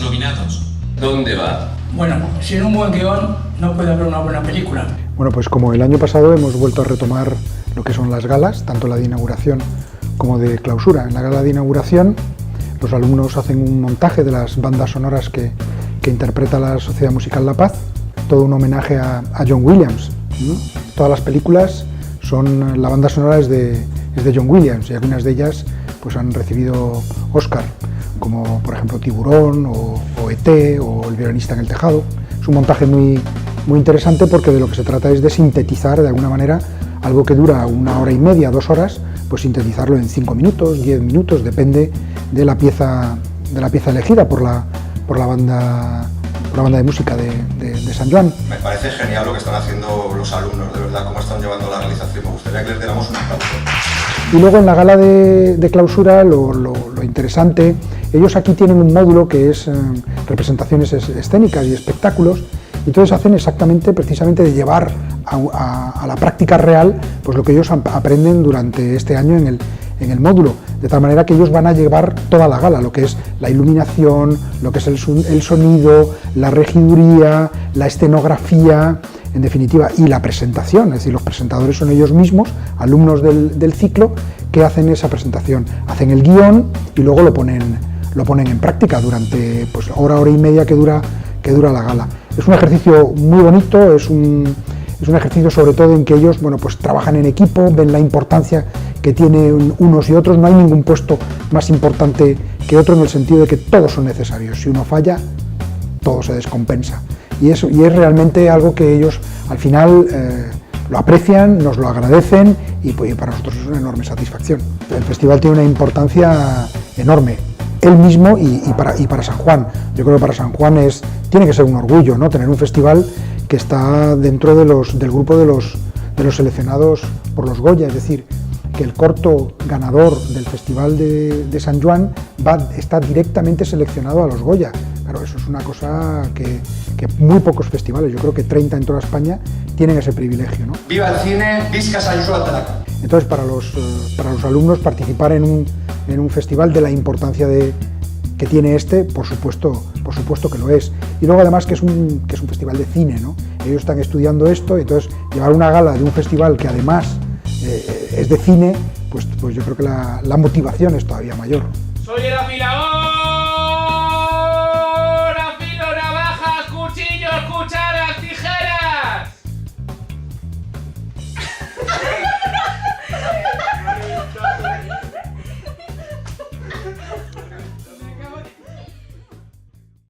nominados. ¿Dónde va? Bueno, sin un buen guión no puede haber una buena película. Bueno, pues como el año pasado hemos vuelto a retomar lo que son las galas, tanto la de inauguración como de clausura. En la gala de inauguración los alumnos hacen un montaje de las bandas sonoras que interpreta la Sociedad Musical La Paz, todo un homenaje a John Williams, ¿no? Todas las películas la banda sonora es de John Williams y algunas de ellas pues han recibido Oscar, como por ejemplo Tiburón o E.T. o El violinista en el tejado. Es un montaje muy interesante porque de lo que se trata es de sintetizar de alguna manera algo que dura 1 hora y media, 2 horas, pues sintetizarlo en 5 minutos, 10 minutos, depende de la pieza elegida por la banda de música de San Juan. Me parece genial lo que están haciendo los alumnos, de verdad, cómo están llevando la realización. Me gustaría que les diéramos un aplauso. Y luego en la gala de clausura, lo interesante, ellos aquí tienen un módulo que es representaciones escénicas y espectáculos, y entonces hacen precisamente de llevar a la práctica real pues lo que ellos aprenden durante este año en el módulo, de tal manera que ellos van a llevar toda la gala, lo que es la iluminación, lo que es el sonido, la regiduría, la escenografía, en definitiva, y la presentación, es decir, los presentadores son ellos mismos, alumnos del ciclo, que hacen esa presentación, hacen el guión y luego lo ponen en práctica durante pues, hora y media que dura la gala. Es un ejercicio muy bonito, es un ejercicio sobre todo en que ellos pues trabajan en equipo, ven la importancia que tienen unos y otros, no hay ningún puesto más importante que otro en el sentido de que todos son necesarios, si uno falla, todo se descompensa. Y es realmente algo que ellos al final lo aprecian, nos lo agradecen y para nosotros es una enorme satisfacción. El festival tiene una importancia enorme, él mismo y para San Juan. Yo creo que para San Juan tiene que ser un orgullo, ¿no? Tener un festival que está dentro del grupo de los seleccionados por los Goya, es decir, que el corto ganador del Festival de San Juan está directamente seleccionado a los Goya. Claro, eso es una cosa que muy pocos festivales, yo creo que 30 en toda España, tienen ese privilegio, ¿no? ¡Viva el cine! ¡Visca Sant Joan de la! Entonces, para los alumnos participar en un festival de la importancia que tiene por supuesto que lo es. Y luego además que es un festival de cine, ¿no? Ellos están estudiando esto, y entonces llevar una gala de un festival que además es de cine, pues yo creo que la motivación es todavía mayor. ¡Soy el afilador!